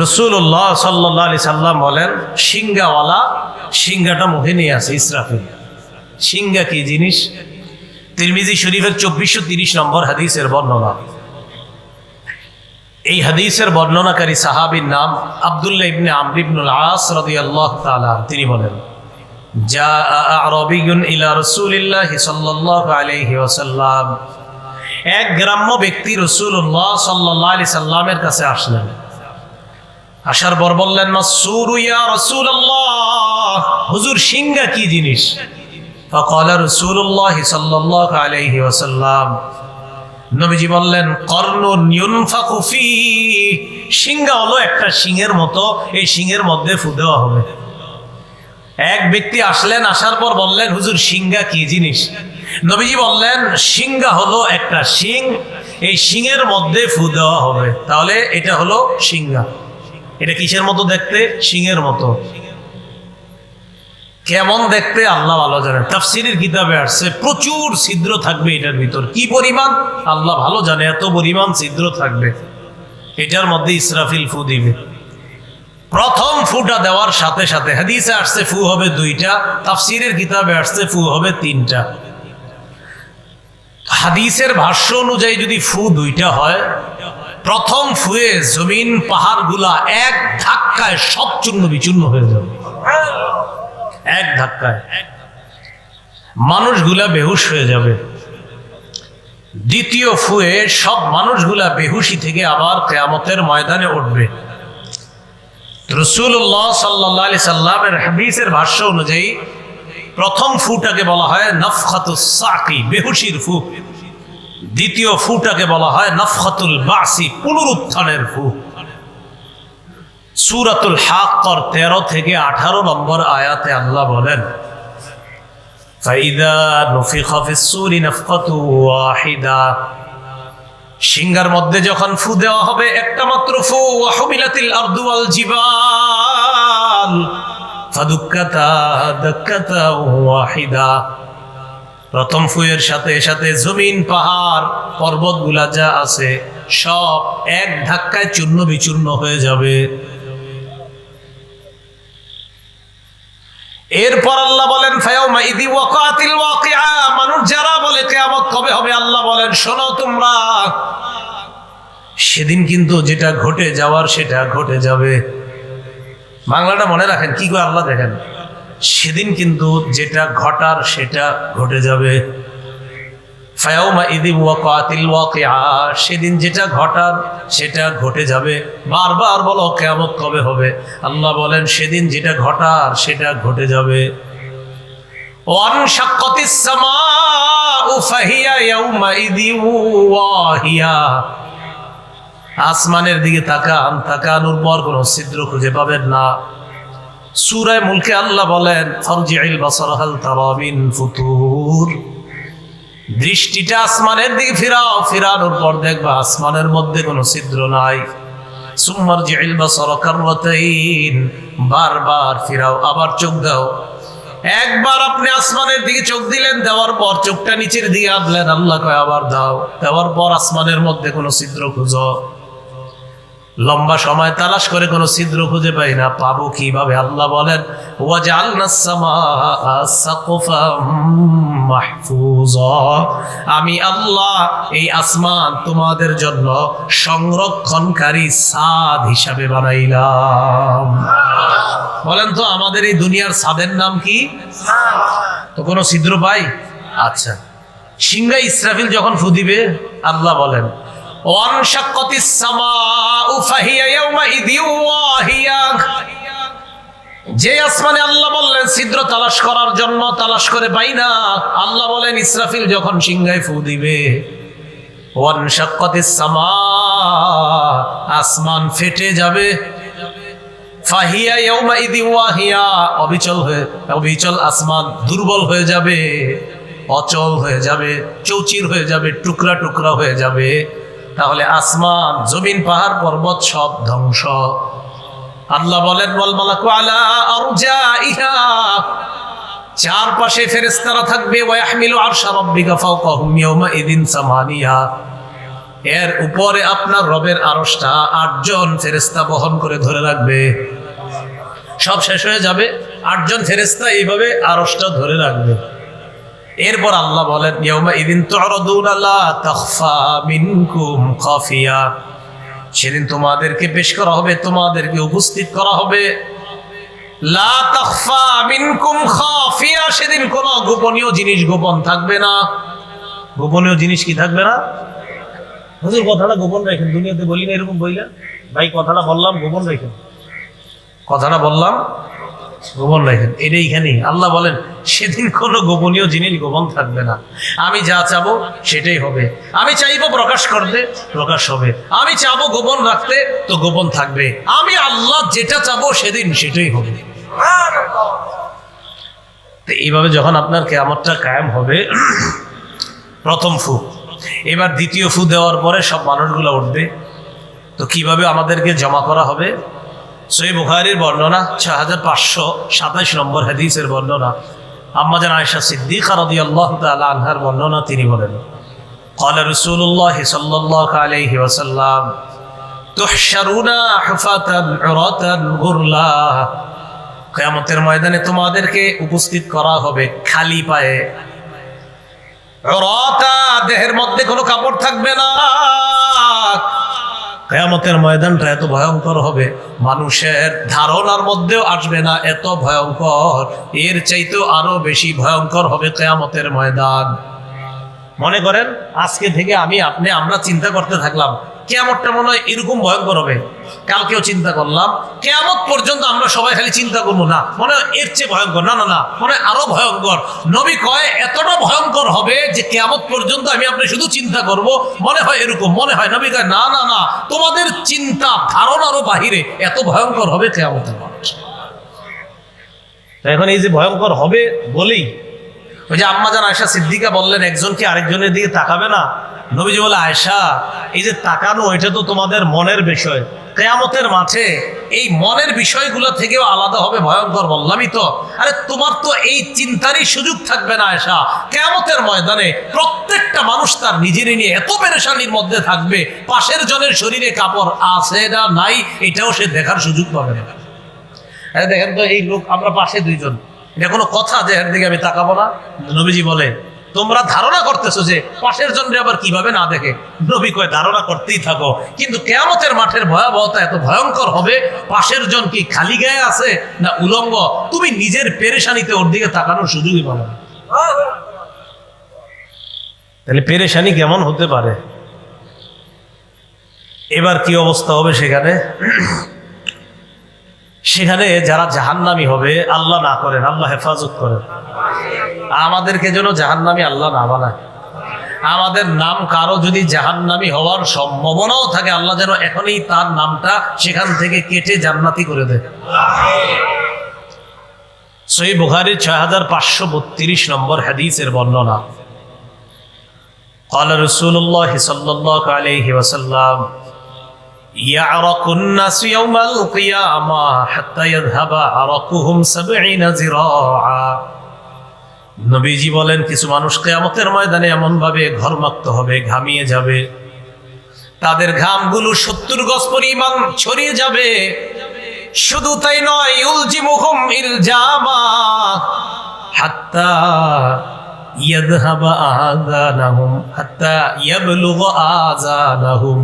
রাসূলুল্লাহ সাল্লাল্লাহু আলাইহি সাল্লাম বলেন, সিংহাওয়ালা সিংহাটা মুখে নিয়ে আছে ইসরাফিল। সিংহা কি জিনিস? তিরমিজি শরীফের 2430 নম্বর হাদিসের বর্ণনা। এই হাদিসের বর্ণনাকারী সাহাবীর নাম আব্দুল্লাহ ইবনে আমর ইবনুল আস রাদিয়াল্লাহু তাআলা। তিনি বলেন, জাআ আরাবিয়্যুন ইলা রাসূলিল্লাহি সাল্লাল্লাহু আলাইহি ওয়াসাল্লাম। এক গ্রাম্য ব্যক্তি রাসূলুল্লাহ সাল্লাল্লাহু আলাইহি সাল্লামের কাছে আসলেন। আসার পর বললেন, মাসসুরু ইয়া রাসূলুল্লাহ, হুজুর সিংহা কি জিনিস? ফাকালা রাসূলুল্লাহ সাল্লাল্লাহু আলাইহি ওয়াসাল্লাম, নবীজি বললেন, কর্নুন ইউনফাকু ফি, সিংহা হলো একটা সিংহের মতো, এই সিংহের মধ্যে ফু দেওয়া হবে। এক ব্যক্তি আসলেন, আসার পর বললেন, হুজুর সিংহা কি জিনিস? নবীজি বললেন, সিংহা হলো একটা সিং, এই সিংহের মধ্যে ফু দেওয়া হবে। তাহলে এটা হলো সিংহা। এটা কিসের মতো দেখতে? সিংহের মতো। কেমন দেখতে আল্লাহ ভালো জানেন। তাফসীরের কিতাবে আসছে প্রচুর ছিদ্র থাকবে এটার ভিতর। কি পরিমাণ আল্লাহ ভালো জানে, এত পরিমাণ ছিদ্র থাকবে। এটার মধ্যে ইসরাফিল ফু দিবে। প্রথম ফুটা দেওয়ার সাথে সাথে হাদিসে আসছে ফু হবে 2টা, তাফসীরের কিতাবে আসছে ফু হবে 3টা। হাদিসের ভাষ্য অনুযায়ী যদি ফু 2টা হয়, প্রথম ফুয়ে জমিন পাহাড়গুলা এক ধাক্কায় সব চূর্ণ বিচূর্ণ হয়ে যাবে। এক ধাক্কায় মানুষগুলা বেহুশ হয়ে যাবে। দ্বিতীয় ফুয়ে সব মানুষগুলা বেহুশি থেকে আবার কিয়ামতের ময়দানে উঠবে। রাসূলুল্লাহ সাল্লাল্লাহু আলাইহি সাল্লামের হাদিসের ভাষ্য অনুযায়ী প্রথম ফুটাকে বলা হয় নাফখাতুস সাকি, বেহুশির ফু। দ্বিতীয় ফুটাকে বলা হয় নাফখাতুল বাসি, পুনরুত্থানের ফু। সূরাতুল হাক্কার 13 থেকে 18 নম্বর আয়াতে আল্লাহ বলেন, ফাইদা নুফিখা ফিস সূরি নাফখাতু ওয়াহিদা, সিংহার মধ্যে যখন ফু দেওয়া হবে একটা মাত্র ফু, ওয়া হুমিলাতিল আরদু ওয়াল জিবাল ফাদুক্কাতা দাক্কাতা ওয়াহিদা, প্রথম ফুয়ের সাথে সাথে জমিন পাহাড় পর্বতগুলা যা আছে সব এক ধাক্কায় চূর্ণ বিচূর্ণ হয়ে যাবে। এরপর আল্লাহ বলেন, ফায়াউমা ইদি ওয়াকাতিল ওয়াকিআ, মানুষ যারা বলে কিয়ামত কবে হবে, আল্লাহ বলেন, শোনো তোমরা, সেদিন কিন্তু যেটা ঘটে যাওয়ার সেটা ঘটে যাবে। বাংলাটা মনে রাখেন, কি করে আল্লাহ দেখেন, সেদিন কিন্তু যেটা ঘটার সেটা ঘটে যাবে। ফায়াউমা ইদি ওয়াকাতিল ওয়াকিআ, সেদিন যেটা ঘটার সেটা ঘটে যাবে। বারবার বলো কিয়ামত কবে হবে, আল্লাহ বলেন সেদিন যেটা ঘটার সেটা ঘটে যাবে। ওয়ানশাক্কাতিস সামাউ ফাহিয়া ইয়াউমাইদি ওয়াহিয়া, আসমানের দিকে তাকান, তাকানোর পর কোনো ছিদ্র খুঁজে পাবেন না। সূরা মুলকে আল্লাহ বলেন, ফারজি'ল বাসারা হাল তারা মিন ফুতুর, দৃষ্টিটা আসমানের দিকে ফিরাও, ফিরানোর পর দেখবা আসমানের মধ্যে কোনো ছিদ্র নাই। সুম্মারজি'ল বাসারা কাররাতাইন, বারবার ফিরাও, আবার চোখ দাও। একবার আপনি আসমানের দিকে চোখ দিলেন, দেওয়ার পর চোখটা নিচের দিকে আনলেন, আল্লাহ কয় আবার দাও, দেওয়ার পর আসমানের মধ্যে কোনো ছিদ্র খুঁজো। লম্বা সময় তালাশ করে কোনো ছিদ্র খুঁজে পাই না, পাবো কিভাবে? আল্লাহ বলেন, ওয়াজআলনাস সামাআ সাকফাম মাহফুজা, আমি আল্লাহ এই আসমান তোমাদের জন্য সংরক্ষণকারী ছাদ হিসাবে বানাইলাম। বলেন তো, আমাদের এই দুনিয়ার ছাদের নাম কি? তো কোনো ছিদ্র পাই? আচ্ছা, সিংহা ইসরাফিল যখন ফু দিবে, আল্লাহ বলেন, ওয়ানশাক্কাতিস সামাউ ফাহিয়া ইয়াউমাইদি ওয়াহিয়া, যে আসমানে আল্লাহ বললেন ছিদ্র তালাশ করার জন্য, তালাশ করে পাই না, আল্লাহ বলেন ইসরাফিল যখন সিংহায় ফু দিবে, ওয়ানশাক্কাতিস সামা, আসমান ফেটে যাবে। ফাহিয়া ইয়াউমাইদি ওয়াহিয়া, অবিচল আসমান দুর্বল হয়ে যাবে, অচল হয়ে যাবে, চৌচির হয়ে যাবে, টুকরা টুকরা হয়ে যাবে। তাহলে আসমান, জমিন, পাহাড়, পর্বত সব ধ্বংস। আল্লাহ বলেন, ওয়াল মালাকু আলা আরজাইহা, চারপাশে ফেরেশতারা থাকবে, ওয়া ইয়াহমিলু আরশা রাব্বিকা ফাওকাহুম ইয়াওমাইদিন সামানিয়া, এর উপরে আপনার রবের আরশটা 8 জন ফেরেশতা বহন করে ধরে রাখবে। সব শেষ হয়ে যাবে, 8 জন ফেরেশতা এইভাবে আরশটা ধরে রাখবে। এরপর আল্লাহ বলেন, ইয়াউমা ইদিন তু'রাদুনা লা তাখফা মিনকুম খাফিয়া, সেদিন তোমাদেরকে পেশ করা হবে, তোমাদেরকে উপস্থিত করা হবে। লা তাখফা মিনকুম খাফিয়া, সেদিন কোনো গোপনীয় জিনিস গোপন থাকবে না। গোপনীয় জিনিস কি থাকবে না? হুজুর কথাটা গোপন রাখেন, দুনিয়াতে বলি না এরকম বইলা। ভাই কথাটা বললাম গোপন রাখেন, কথাটা বললাম গোপন রাখেন। এটা এইখানেই আল্লাহ বলেন সেদিন কোনো গোপনীয় জিনিস গোপন থাকবে না। আমি যা চাবো সেটাই হবে। আমি চাইবো প্রকাশ করতে, প্রকাশ হবে। আমি চাবো গোপন রাখতে, তো গোপন থাকবে। আমি আল্লাহ যেটা চাবো সেদিন সেটাই হবে। তো এইভাবে যখন আপনার কিয়ামতটা কায়েম হবে, প্রথম ফু, এবার দ্বিতীয় ফু দেওয়ার পরে সব মানুষগুলো উঠবে। তো কিভাবে আমাদেরকে জমা করা হবে? সহিহ বুখারীর বর্ণনা 6527 নম্বর হাদিসের বর্ণনা, আম্মা জান আয়েশা সিদ্দিকা রাদিয়াল্লাহু তাআলা আনহার বর্ণনা। তিনি বলেন, ক্বালা রাসূলুল্লাহ সাল্লাল্লাহু আলাইহি ওয়াসাল্লাম, তুহশারুনা হুফাতান উরাতান গুরলা, কিয়ামতের ময়দানে তোমাদেরকে উপস্থিত করা হবে খালি পায়ে, উরাতা, দেহের মধ্যে কোনো কাপড় থাকবে না। কিয়ামতের ময়দানটা এত ভয়ঙ্কর হবে, মানুষের ধারণার মধ্যেও আসবে না, এত ভয়ঙ্কর। এর চাইতেও আরো বেশি ভয়ঙ্কর হবে কিয়ামতের ময়দান। মনে করেন আজকে থেকে আমরা চিন্তা করতে থাকলাম কিয়ামতটা মনে হয় এরকম ভয়ঙ্কর হবে, কালকেও চিন্তা করলাম, কিয়ামত পর্যন্ত আমরা সবাই খালি চিন্তা করবো না, মনে হয় এর চেয়ে ভয়ঙ্কর, না না না, মনে হয় আরো ভয়ঙ্কর। নবী কয় এতটা ভয়ঙ্কর হবে যে কিয়ামত পর্যন্ত আপনি শুধু চিন্তা করব, মনে হয় এরকম, মনে হয়। নবী কয় না না না, তোমাদের চিন্তা ধারণারও বাহিরে, এত ভয়ঙ্কর হবে কিয়ামতের মানুষ। এখন এই যে ভয়ঙ্কর হবে বলেই ওই যে আম্মা জান আয়েশা সিদ্দিকা বললেন, একজন কি আরেকজনের দিকে তাকাবে না? নবীজি বলে, আয়েশা, এই যে তাকানো এটা তো তোমাদের মনের বিষয়, কিয়ামতের মাঠে এই মনের বিষয়গুলো থেকেও আলাদা হবে ভয়ঙ্কর। বললামই তো, আরে তোমার তো এই চিন্তারই সুযোগ থাকবে না আয়েশা। কিয়ামতের ময়দানে প্রত্যেকটা মানুষ তার নিজেরই নিয়ে এত পেরেশানির মধ্যে থাকবে, পাশের জনের শরীরে কাপড় আছে না নাই এটাও সে দেখার সুযোগ পাবে না। আরে দেখেন তো, এই লোক আমরা পাশে দুইজন, এটা কোনো কথা যে এর দিকে আমি তাকাবো না? নবীজি বলে, তোমরা ধারণা করতেছো যে পাশের জনরে আবার কিভাবে না দেখে। নবী কয় ধারণা করতেই থাকো, কিন্তু কিয়ামতের মাঠের ভয়াবহতা এত ভয়ঙ্কর হবে, পাশের জন কি খালি গায়ে আছে না উলঙ্গ, তুমি নিজের পেরেশানিতে ওর দিকে তাকানোর সুযোগই পাবে না। তাহলে পেরেশানি কেমন হতে পারে? এবার কি অবস্থা হবে সেখানে? সেখানে যারা জাহান্নামী হবে, আল্লাহ না করেন, আল্লাহ হেফাজত করেন, আমাদেরকে যেন জাহান্নামী আল্লাহ না বানায়। আমাদের নাম কারো যদি জাহান্নামী হওয়ার সম্ভাবনাও থাকে, আল্লাহ যেন এখনই তার নামটা সেখান থেকে কেটে জান্নাতি করে দেয়। সহিহ বুখারীর 6532 নম্বর হাদিসের বর্ণনা, ক্বালা রাসূলুল্লাহ সাল্লাল্লাহু আলাইহি ওয়াসাল্লাম, يعرق الناس يوم القيامة حتى يذهب عرقهم 70 ذراعا। নবীজি বলেন, কিছু মানুষ কিয়ামতের ময়দানে এমন ভাবে ঘর্মাক্ত হবে, ঘামিয়ে যাবে, তাদের ঘামগুলো 70 গজ পরিমাণ ছড়িয়ে যাবে। শুধু তাই নয়, ইউলজিমুহুম ইলজামা হাত্তা ইয়াযহাবা আযানাহুম হাত্তা ইয়াবলুগা আযানাহুম।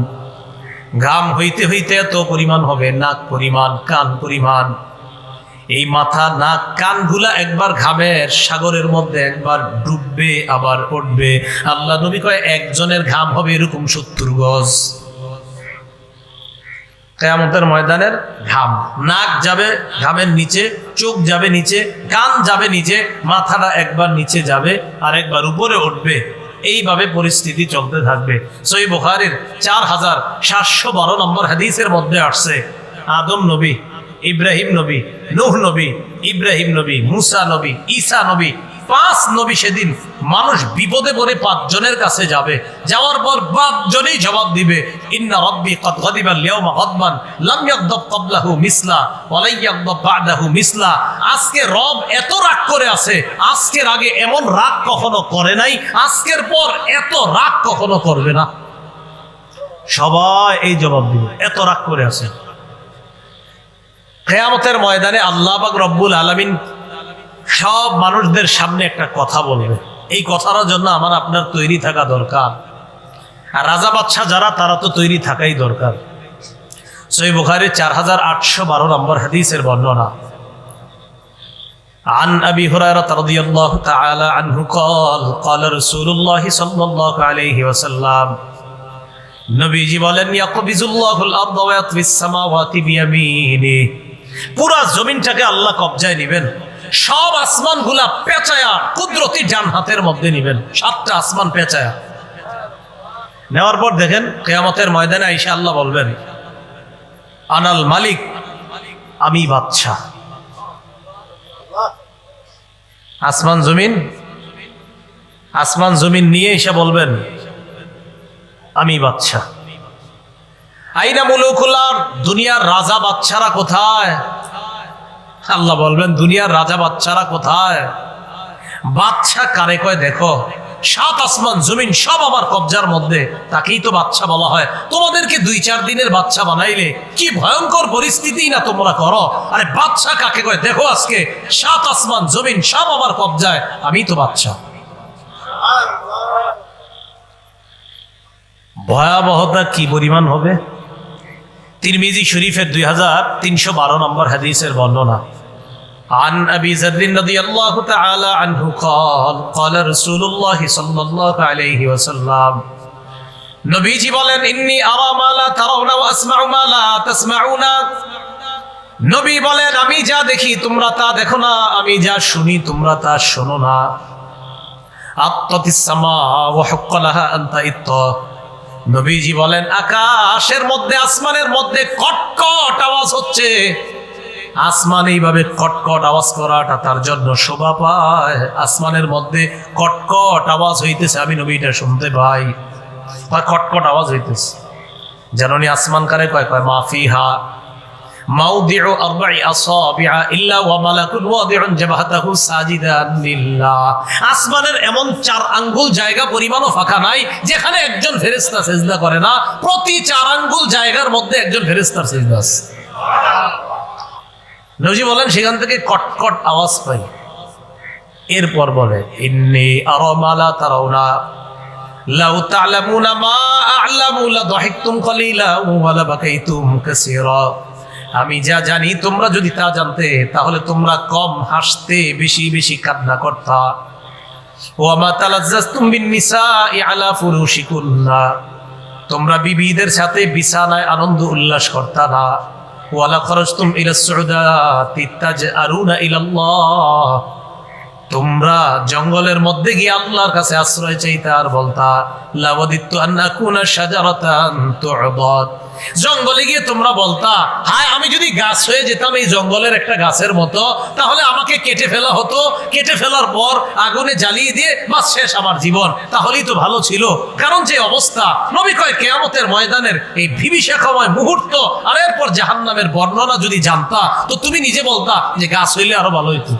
ঘাম হইতে হইতে এত পরিমাণ হবে, নাক পরিমাণ, কান পরিমাণ। এই মাথা, নাক, কানগুলা একবার ঘামের সাগরের মধ্যে একবার ডুববে আবার উঠবে। আল্লাহ নবী কয় একজনের ঘাম হবে এরকম 70 গজ। কিয়ামতের ময়দানের ঘাম, নাক যাবে ঘামের নিচে, চোখ যাবে নিচে, কান যাবে নিচে, মাথাটা একবার নিচে যাবে আর একবার উপরে উঠবে। এইভাবে পরিস্থিতি চলতে থাকবে। সহিহ বুখারীর 4712 নম্বর হাদিসের মধ্যে আসছে, আদম নবী, ইব্রাহিম নবী, নূহ নবী, ইব্রাহিম নবী, মুসা নবী, ঈসা নবী, 5 নবী সেদিন মানুষ বিপদে পড়ে 5 জনের কাছে যাবে। যাওয়ার পর 5 জনেই জবাব দিবে, ইন্না রাব্বি ক্বাদ গাদিবা আল-ইয়াওমা গাদবান লাম ইয়াগদাব ক্বাবলাহু মিসলা ওয়া লা ইয়াগদাব বা'দাহু মিসলা। আজকে রব এত রাগ করে আছে, আজকের আগে এমন রাগ কখনো করে নাই, আজকের পর এত রাগ কখনো করবে না। সবাই এই জবাব দিবে, এত রাগ করে আছে। কিয়ামতের ময়দানে আল্লাহ পাক রব্বুল আলামিন সব মানুষদের সামনে একটা কথা বলবে। এই কথাটার জন্য আমার আপনার তৈরি থাকা দরকার। আর রাজা বাদশাহ যারা, তারা তো তৈরি থাকাই দরকার। সহিহ বুখারী 4812 নম্বর হাদিসের বর্ণনা। عن أبي هريرة رضي الله تعالى عنه قال قال رسول الله صلى الله عليه وسلم নবীজি বলেন ইয়াকবিজুল্লাহুল আরদ ওয়া ইয়াতফিস সামাওয়াতি বিয়ামিনি, পুরো জমিনটাকে আল্লাহ কবজায় নেবেন, সব আসমানগুলা পেঁচায়া কুদরতি ডান হাতের মধ্যে নেবেন, 7টা আসমান পেঁচায়া নেওয়ার পর দেখেন কিয়ামতের ময়দানে আয়েশা আল্লাহ বলবেন আনাল মালিক, আমি বাদশা। আসমান জমিন নিয়ে এসে বলবেন আমি বাদশা। আইনা মুলুকুল আরদ, দুনিয়ার রাজা বাদশারা কোথায়? আল্লাহ বলবেন দুনিয়ার রাজা বাদশারা কোথায়? বাদশা কারে কয় দেখো, 7 আসমান জমিন সব আমার কবজার মধ্যে, তাকেই তো বাদশা বলা হয়। তোমাদেরকে 2-4 দিনের বাদশা বানাইলে কি ভয়ঙ্কর পরিস্থিতি না তোমরা করো। আরে বাদশা কাকে কয় দেখো, আজকে 7 আসমান জমিন সব আমার কবজায়, আমি তো বাদশা। ভয়াবহতা কি পরিমাণ হবে? তিরমিজি শরীফের 2312 নম্বর হাদিসের বর্ণনা। عن أبي ذر رضي الله تعالى عنه قال قال رسول الله صلى الله عليه وسلم নবীজি বলেন ইন্নী আরা মা লা তারাউনা ওয়া আসমাউ মা লা তাসমাউনা, নবী বলেন আমি যা দেখি তোমরা তা দেখো না, আমি যা শুনি তোমরা তা শোনো না। আত্তাতিস সামা ওয়া হুক্কা লাহা আন তাইত্ত, নবীজি বলেন আকাশের মধ্যে আসমানের মধ্যে কটকট আওয়াজ হচ্ছে, আসমান এইভাবে কটকট আওয়াজ করাটা তার জন্য শোভা পায়। আসমানের মধ্যে কটকট আওয়াজ হইতেছে, আমি নবীটা শুনতে পাই, কটকট আওয়াজ হইতেছে। জাননি আসমান কারে কয়? কয় মাফিহা মাউদিউ আরবাই আসাবিআ ইল্লা ওয়া মালাকুন ওয়াদিউন জাবহাতাহু সাজিদান লিল্লাহ, আসমানের এমন 4 আঙ্গুল জায়গা পরিমাণও ফাঁকা নাই যেখানে একজন ফেরেশতা সিজদা করে না। প্রতি 4 আঙ্গুল জায়গার মধ্যে একজন ফেরেশতার সিজদা আছে। নবী বলেন সেখান থেকে কটকট আওয়াজ পাই। এরপর বলে ইন্নী আরা মা লা তারাউনা লাউ তা'লামুনা মা আ'লামু লা দাহিকতুম কলিলা ওয়া লা বাকাইতুম কাসীরা, আমি যা জানি তোমরা যদি তা জানতে তাহলে তোমরা কম হাসতে, বেশি বেশি কান্না করতা। ওয়া মা তালাজ্জাজতুম বিন নিসাই আলা ফুরুশিকুন্না, তোমরা বিবিদের সাথে বিছানায় আনন্দ উল্লাস করতা না। ওয়ালা খরজতুম ইলা সুউদাতি তাজআরুনা ইলাল্লাহ, তোমরা জঙ্গলের মধ্যে গিয়ে আল্লাহর কাছে আশ্রয় চাইতে আর বলতা লাওয়াদিতু আন আকুনা শাজারাতান তু'বাদ, জঙ্গলে গিয়ে তোমরা বলতা হায় আমি যদি গাছ হয়ে যেতাম এই জঙ্গলের একটা গাছের মতো, তাহলে আমাকে কেটে ফেলা হতো, কেটে ফেলার পর আগুনে জ্বালিয়ে দিয়ে বাস শেষ আমার জীবন, তাহলেই তো ভালো ছিল। কারণ যে অবস্থা, নবী কয় কিয়ামতের ময়দানের এই বিভীষিকাময় মুহূর্ত আর এরপর জাহান্নামের বর্ণনা যদি জানতা তো তুমি নিজে বলতা যে গাছ হইলে আরো ভালো হইতো।